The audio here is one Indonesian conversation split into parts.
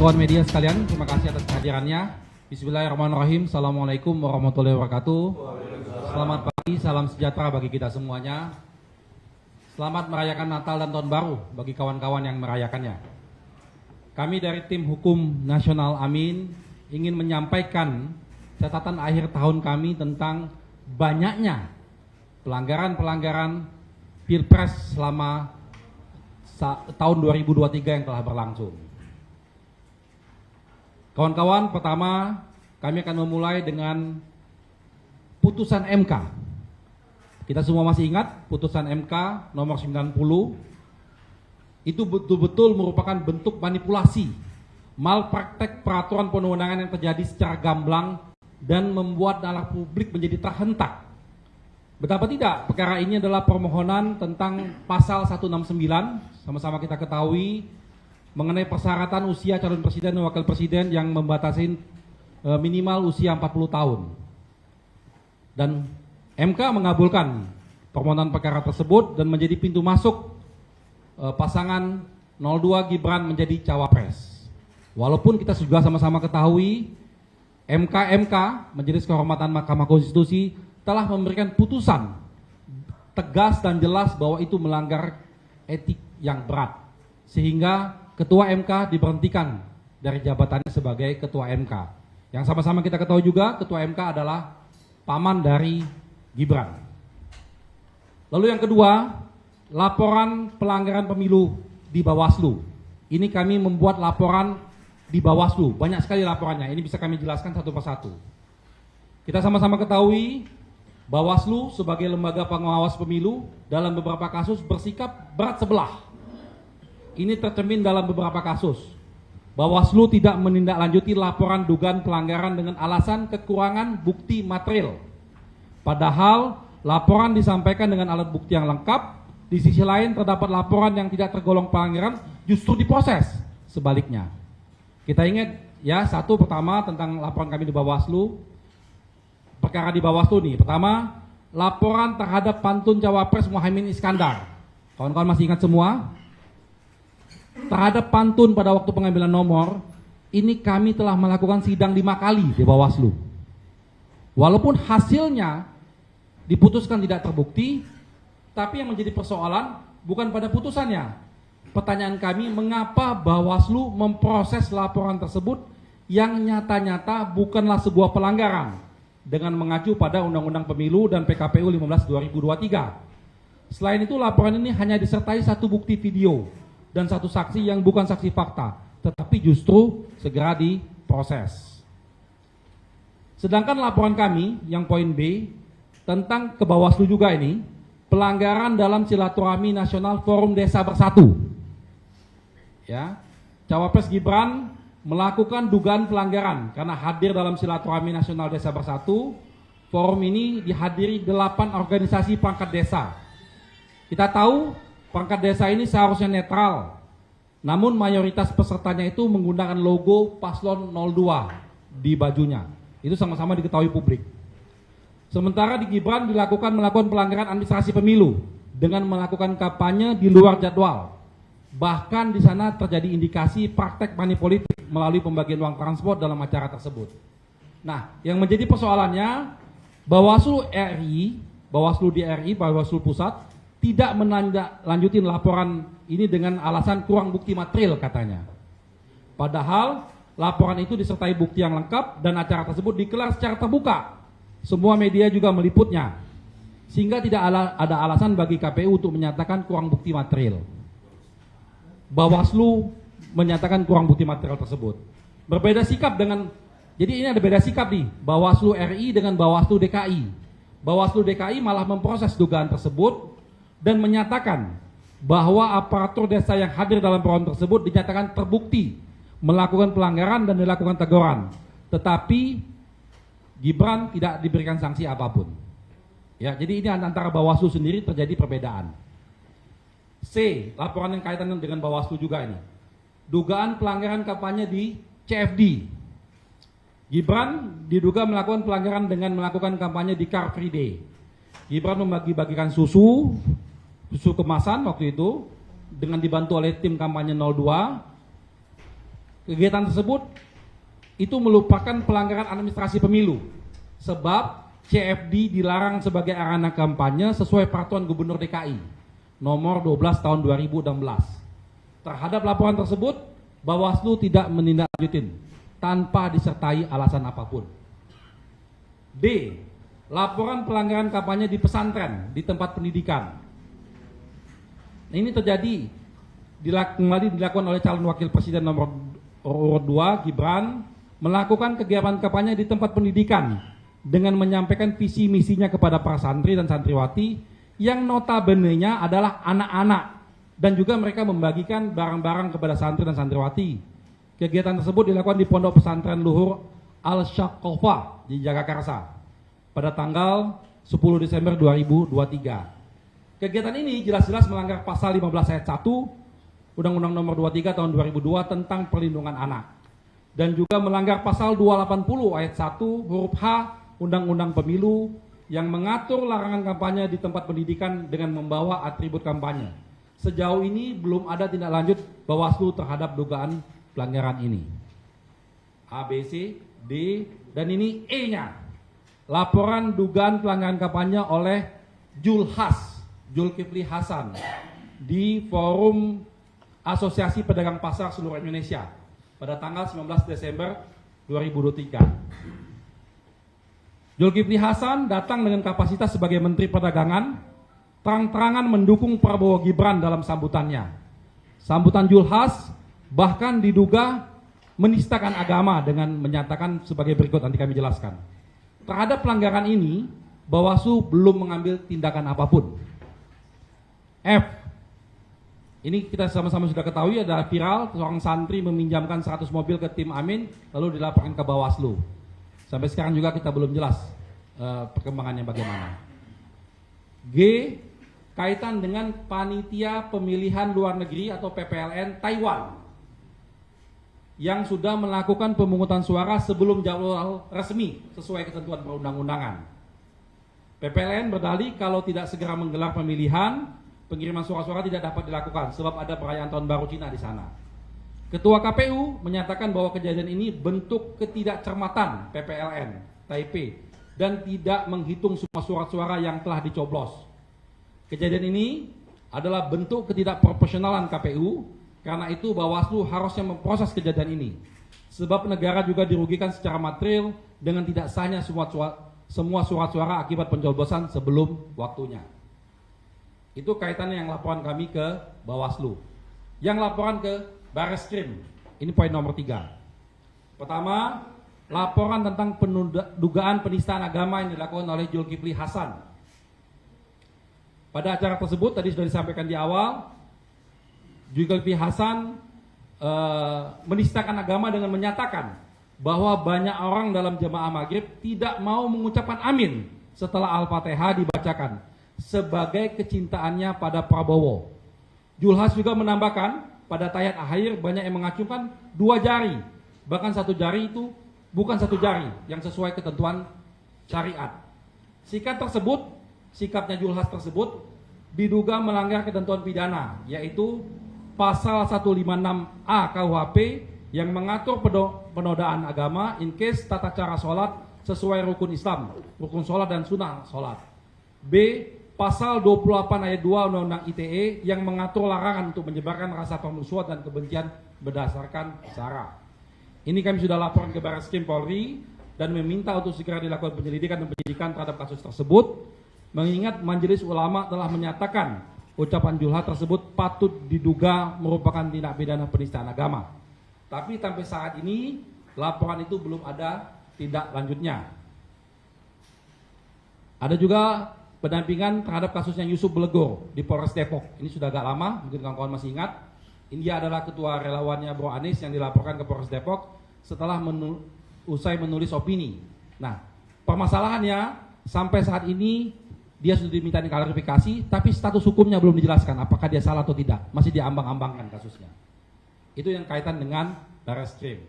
Kawan-kawan media sekalian, terima kasih atas kehadirannya. Bismillahirrahmanirrahim. Assalamualaikum warahmatullahi wabarakatuh. Selamat pagi, salam sejahtera bagi kita semuanya. Selamat merayakan Natal dan Tahun Baru bagi kawan-kawan yang merayakannya. Kami dari tim hukum nasional Amin ingin menyampaikan catatan akhir tahun kami tentang banyaknya pelanggaran-pelanggaran Pilpres selama tahun 2023 yang telah berlangsung. Kawan-kawan, pertama kami akan memulai dengan putusan MK. Kita semua masih ingat putusan MK nomor 90. Itu betul-betul merupakan bentuk manipulasi, malpraktek peraturan perundang-undangan yang terjadi secara gamblang dan membuat nalar publik menjadi terhentak. Betapa tidak, perkara ini adalah permohonan tentang pasal 169, sama-sama kita ketahui, mengenai persyaratan usia calon presiden dan wakil presiden yang membatasi minimal usia 40 tahun. Dan MK mengabulkan permohonan perkara tersebut dan menjadi pintu masuk pasangan 02 Gibran menjadi cawapres. Walaupun kita juga sama-sama ketahui MK Majelis Kehormatan Mahkamah Konstitusi telah memberikan putusan tegas dan jelas bahwa itu melanggar etik yang berat, sehingga Ketua MK diberhentikan dari jabatannya sebagai Ketua MK. Yang sama-sama kita ketahui juga Ketua MK adalah paman dari Gibran. Lalu yang kedua, laporan pelanggaran pemilu di Bawaslu. Ini kami membuat laporan di Bawaslu, banyak sekali laporannya. Ini bisa kami jelaskan satu persatu. Kita sama-sama ketahui Bawaslu sebagai lembaga pengawas pemilu dalam beberapa kasus bersikap berat sebelah. Ini tercermin dalam beberapa kasus. Bawaslu tidak menindaklanjuti laporan dugaan pelanggaran dengan alasan kekurangan bukti material. Padahal laporan disampaikan dengan alat bukti yang lengkap. Di sisi lain terdapat laporan yang tidak tergolong pelanggaran justru diproses sebaliknya. Kita ingat ya, satu pertama tentang laporan kami di Bawaslu. Perkara di Bawaslu nih, pertama laporan terhadap pantun Cawapres Muhaimin Iskandar. Kawan-kawan masih ingat semua? Terhadap pantun pada waktu pengambilan nomor, ini kami telah melakukan sidang 5 kali di Bawaslu. Walaupun hasilnya diputuskan tidak terbukti, tapi yang menjadi persoalan bukan pada putusannya. Pertanyaan kami, mengapa Bawaslu memproses laporan tersebut yang nyata-nyata bukanlah sebuah pelanggaran dengan mengacu pada Undang-Undang Pemilu dan PKPU 15/2023. Selain itu, laporan ini hanya disertai satu bukti video dan satu saksi yang bukan saksi fakta, tetapi justru segera diproses. Sedangkan laporan kami yang poin B tentang ke Bawaslu juga ini, pelanggaran dalam silaturahmi nasional Forum Desa Bersatu. Ya, Cawapres Gibran melakukan dugaan pelanggaran karena hadir dalam silaturahmi nasional Desa Bersatu. Forum ini dihadiri 8 organisasi perangkat desa. Kita tahu perangkat desa ini seharusnya netral, namun mayoritas pesertanya itu menggunakan logo Paslon 02 di bajunya. Itu sama-sama diketahui publik. Sementara di Gibran melakukan pelanggaran administrasi pemilu dengan melakukan kampanye di luar jadwal. Bahkan di sana terjadi indikasi praktek money politik melalui pembagian uang transport dalam acara tersebut. Nah, yang menjadi persoalannya, Bawaslu di RI, Bawaslu Pusat tidak menindaklanjuti laporan ini dengan alasan kurang bukti material katanya. Padahal laporan itu disertai bukti yang lengkap dan acara tersebut digelar secara terbuka. Semua media juga meliputnya. Sehingga tidak ada alasan bagi KPU untuk menyatakan kurang bukti material. Bawaslu menyatakan kurang bukti material tersebut. Berbeda sikap dengan, jadi ini ada beda sikap nih, Bawaslu RI dengan Bawaslu DKI. Bawaslu DKI malah memproses dugaan tersebut dan menyatakan bahwa aparatur desa yang hadir dalam forum tersebut dinyatakan terbukti melakukan pelanggaran dan dilakukan teguran. Tetapi Gibran tidak diberikan sanksi apapun. Ya, jadi ini antara Bawaslu sendiri terjadi perbedaan. C, laporan yang kaitan dengan Bawaslu juga ini. Dugaan pelanggaran kampanye di CFD. Gibran diduga melakukan pelanggaran dengan melakukan kampanye di Car Free Day. Gibran membagi-bagikan susu kemasan waktu itu dengan dibantu oleh tim kampanye 02. Kegiatan tersebut itu merupakan pelanggaran administrasi pemilu, sebab CFD dilarang sebagai arena kampanye sesuai Peraturan Gubernur DKI nomor 12 tahun 2016. Terhadap laporan tersebut, Bawaslu tidak menindaklanjutin tanpa disertai alasan apapun. D. Laporan pelanggaran kampanye di pesantren di tempat pendidikan. Ini terjadi kembali dilakukan oleh calon wakil presiden nomor urut 2 Gibran melakukan kegiatan kampanye di tempat pendidikan dengan menyampaikan visi misinya kepada para santri dan santriwati yang notabene-nya adalah anak-anak, dan juga mereka membagikan barang-barang kepada santri dan santriwati. Kegiatan tersebut dilakukan di Pondok Pesantren Luhur Al-Syaqofah di Jagakarsa pada tanggal 10 Desember 2023. Kegiatan ini jelas-jelas melanggar pasal 15 ayat 1 Undang-Undang nomor 23 tahun 2002 tentang perlindungan anak, dan juga melanggar pasal 280 ayat 1 huruf H Undang-Undang Pemilu yang mengatur larangan kampanye di tempat pendidikan dengan membawa atribut kampanye. Sejauh ini belum ada tindak lanjut Bawaslu terhadap dugaan pelanggaran ini. A, B, C, D, dan ini E-nya. Laporan dugaan pelanggaran kampanye oleh Zulkifli Hasan di Forum Asosiasi Pedagang Pasar Seluruh Indonesia pada tanggal 19 Desember 2023. Zulkifli Hasan datang dengan kapasitas sebagai Menteri Perdagangan, terang-terangan mendukung Prabowo Gibran dalam sambutannya. Sambutan Zulhas bahkan diduga menistakan agama dengan menyatakan sebagai berikut, nanti kami jelaskan. Terhadap pelanggaran ini, Bawaslu belum mengambil tindakan apapun. F. Ini kita sama-sama sudah ketahui, adalah viral seorang santri meminjamkan 100 mobil ke tim Amin lalu dilaporkan ke Bawaslu. Sampai sekarang juga kita belum jelas perkembangannya bagaimana. G. Kaitan dengan Panitia Pemilihan Luar Negeri atau PPLN Taiwan yang sudah melakukan pemungutan suara sebelum jadwal resmi sesuai ketentuan perundang-undangan. PPLN berdalih kalau tidak segera menggelar pemilihan, pengiriman suara-suara tidak dapat dilakukan sebab ada perayaan Tahun Baru Cina di sana. Ketua KPU menyatakan bahwa kejadian ini bentuk ketidakcermatan PPLN Taipei dan tidak menghitung semua surat-suara yang telah dicoblos. Kejadian ini adalah bentuk ketidakprofesionalan KPU, karena itu Bawaslu harusnya memproses kejadian ini. Sebab negara juga dirugikan secara material dengan tidak sahnya semua surat suara akibat pencoblosan sebelum waktunya. Itu kaitannya yang laporan kami ke Bawaslu. Yang laporan ke Barreskrim, ini poin nomor 3. Pertama, laporan tentang dugaan penistaan agama yang dilakukan oleh Zulkifli Hasan. Pada acara tersebut tadi sudah disampaikan di awal, Zulkifli Hasan menistakan agama dengan menyatakan bahwa banyak orang dalam jemaah maghrib tidak mau mengucapkan amin setelah Al-Fatihah dibacakan sebagai kecintaannya pada Prabowo. Zulhas juga menambahkan pada tayat akhir banyak yang mengacungkan 2 jari, bahkan 1 jari itu bukan 1 jari yang sesuai ketentuan syariat. Sikapnya Zulhas tersebut diduga melanggar ketentuan pidana, yaitu pasal 156A KUHP yang mengatur penodaan agama in case tata cara sholat sesuai rukun Islam, rukun sholat dan sunnah sholat. B. Pasal 28 ayat 2 Undang-Undang ITE yang mengatur larangan untuk menyebarkan rasa permusuhan dan kebencian berdasarkan sara. Ini kami sudah laporan ke Barreskrim Polri dan meminta untuk segera dilakukan penyelidikan dan penyidikan terhadap kasus tersebut. Mengingat Majelis Ulama telah menyatakan ucapan Zulhas tersebut patut diduga merupakan tindak pidana penistaan agama. Tapi sampai saat ini laporan itu belum ada tindak lanjutnya. Ada juga pendampingan terhadap kasusnya Yusuf Belegor di Polres Depok. Ini sudah agak lama, mungkin kawan-kawan masih ingat. Dia adalah ketua relawannya Bro Anies yang dilaporkan ke Polres Depok setelah usai menulis opini. Nah, permasalahannya sampai saat ini dia sudah diminta klarifikasi, tapi status hukumnya belum dijelaskan apakah dia salah atau tidak. Masih diambang-ambangkan kasusnya. Itu yang kaitan dengan Barreskrim.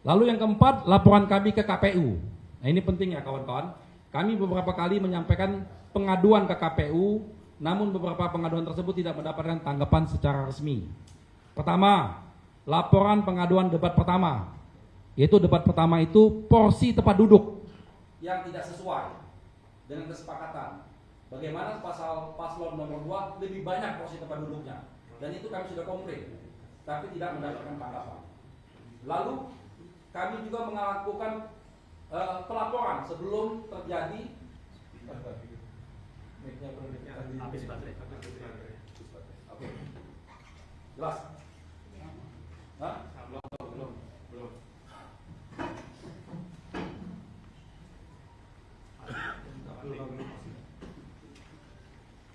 Lalu yang keempat, laporan kami ke KPU. Nah, ini penting ya kawan-kawan. Kami beberapa kali menyampaikan pengaduan ke KPU, namun beberapa pengaduan tersebut tidak mendapatkan tanggapan secara resmi. Pertama, laporan pengaduan debat pertama, yaitu debat pertama itu porsi tempat duduk yang tidak sesuai dengan kesepakatan. Bagaimana paslon nomor 2 lebih banyak porsi tempat duduknya, dan itu kami sudah komplain, tapi tidak mendapatkan tanggapan. Lalu kami juga melakukan pelaporan sebelum terjadi Oke. Jelas? Hah? Belum.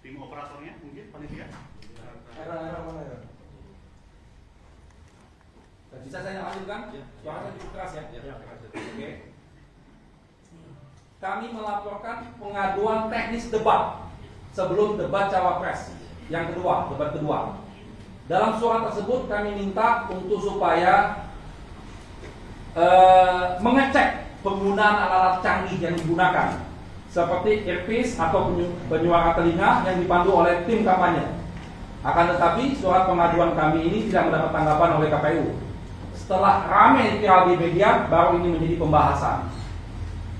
Tim operatornya mungkin panitia? Era mana ya? Bisa saya lanjutkan? Suaranya cukup keras ya? Oke. Kami melaporkan pengaduan teknis debat sebelum debat cawapres yang kedua, debat kedua. Dalam surat tersebut kami minta untuk supaya mengecek penggunaan alat-alat canggih yang digunakan, seperti earpiece atau penyuara telinga yang dipandu oleh tim kampanye. Akan tetapi surat pengaduan kami ini tidak mendapat tanggapan oleh KPU. Setelah ramai viral di media, baru ini menjadi pembahasan.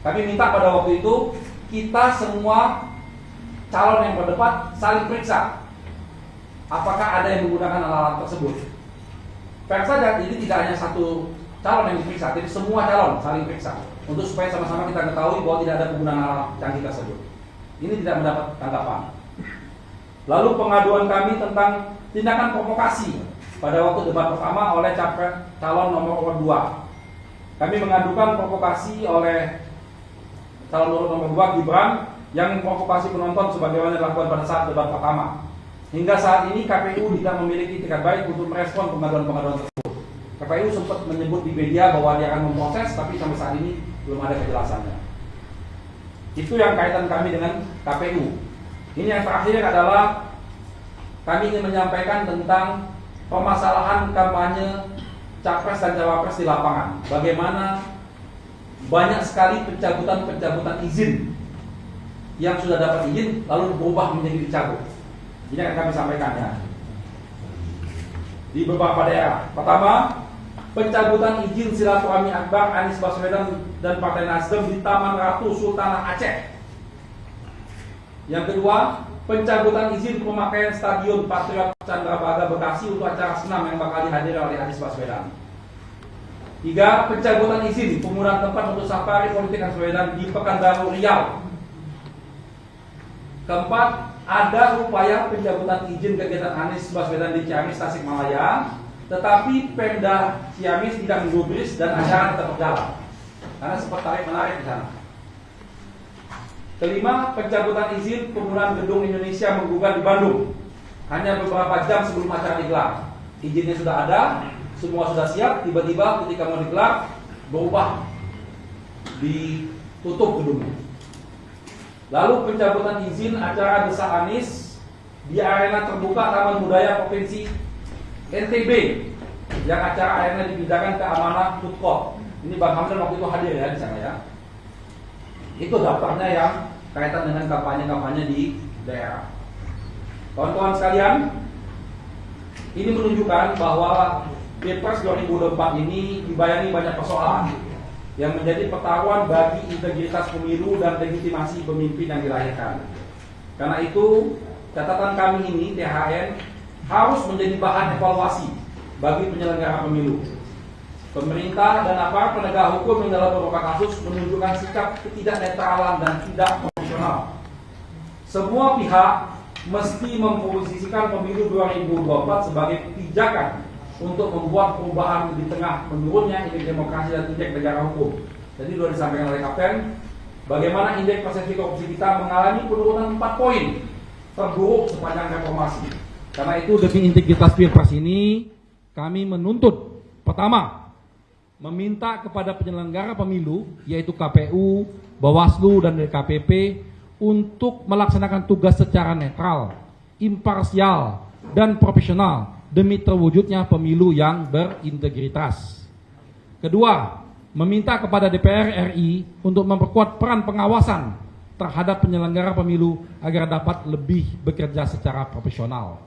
Kami minta pada waktu itu kita semua calon yang berdebat saling periksa apakah ada yang menggunakan alat-alat tersebut. Fair saja, jadi tidak hanya satu calon yang diperiksa, tapi semua calon saling periksa untuk supaya sama-sama kita ketahui bahwa tidak ada penggunaan alat canggih tersebut. Ini tidak mendapat tanggapan. Lalu pengaduan kami tentang tindakan provokasi pada waktu debat pertama oleh calon nomor 2. Kami mengadukan provokasi oleh calon nomor 2 Gibran yang memprovokasi penonton sebagaimana dilakukan pada saat debat pertama. Hingga saat ini KPU tidak memiliki itikat baik untuk merespon pengaduan-pengaduan tersebut. KPU sempat menyebut di media bahwa dia akan memproses, tapi sampai saat ini belum ada kejelasannya. Itu yang kaitan kami dengan KPU. Ini yang terakhir adalah kami ingin menyampaikan tentang permasalahan kampanye capres dan cawapres di lapangan. Bagaimana banyak sekali pencabutan izin yang sudah dapat izin lalu berubah menjadi dicabut. Ini akan kami sampaikan ya. Di beberapa daerah. Pertama, pencabutan izin silaturahmi akbar Anies Baswedan dan Partai Nasdem di Taman Ratu Sultanah Aceh. Yang kedua, pencabutan izin pemakaian Stadion Patriot Candrabaga Bekasi untuk acara senam yang bakal dihadiri oleh Anies Baswedan. 3. Pencabutan izin penggunaan tempat untuk safari politik Anies Baswedan di Pekanbaru Riau. 4. Ada upaya pencabutan izin kegiatan Anies Baswedan di Ciamis, Tasikmalaya, tetapi Pemda Ciamis tidak menggubris dan acara tetap berjalan karena sempat tarik-menarik di sana. 5. Pencabutan izin penggunaan gedung Indonesia menggugat di Bandung hanya beberapa jam sebelum acara digelar. Izinnya sudah ada, semua sudah siap, tiba-tiba ketika mau digelar berubah, ditutup gedungnya. Lalu pencabutan izin acara Desak Anies di arena terbuka Taman Budaya Provinsi NTB yang acara akhirnya dipindahkan ke Amanah Food Court. Ini Bang Hamdan waktu itu hadir ya di sana ya. Itu daftarnya yang kaitan dengan kampanye-kampanye di daerah. Kawan-kawan sekalian, ini menunjukkan bahwa Pilpres 2024 ini dibayangi banyak persoalan yang menjadi pertaruhan bagi integritas pemilu dan legitimasi pemimpin yang dilahirkan. Karena itu, catatan kami ini THN harus menjadi bahan evaluasi bagi penyelenggara pemilu. Pemerintah dan aparat penegak hukum yang dalam beberapa kasus menunjukkan sikap ketidaknetralan dan tidak profesional. Semua pihak mesti memposisikan pemilu 2024 sebagai pijakan untuk membuat perubahan di tengah menurunnya indeks demokrasi dan indeks negara hukum. Jadi sudah disampaikan oleh Kapten, bagaimana indeks persepsi korupsi kita mengalami penurunan 4 poin terburuk sepanjang reformasi. Karena itu demi integritas Pilpres ini, kami menuntut pertama, meminta kepada penyelenggara pemilu yaitu KPU, Bawaslu dan DKPP untuk melaksanakan tugas secara netral, imparsial dan profesional demi terwujudnya pemilu yang berintegritas. Kedua, meminta kepada DPR RI untuk memperkuat peran pengawasan terhadap penyelenggara pemilu agar dapat lebih bekerja secara profesional.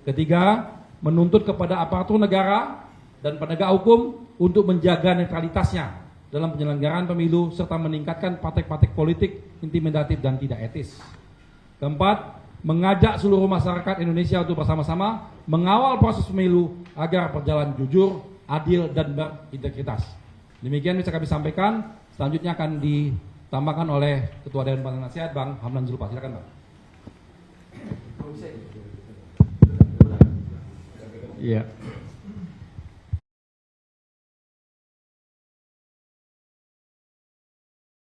Ketiga, menuntut kepada aparatur negara dan penegak hukum untuk menjaga netralitasnya dalam penyelenggaraan pemilu serta meningkatkan praktek-praktek politik intimidatif dan tidak etis. Keempat, mengajak seluruh masyarakat Indonesia untuk bersama-sama mengawal proses pemilu agar berjalan jujur, adil, dan berintegritas. Demikian bisa kami sampaikan. Selanjutnya akan ditambahkan oleh Ketua Dewan Penasihat Bang Hamdan Zulfa. Silakan Bang. Iya.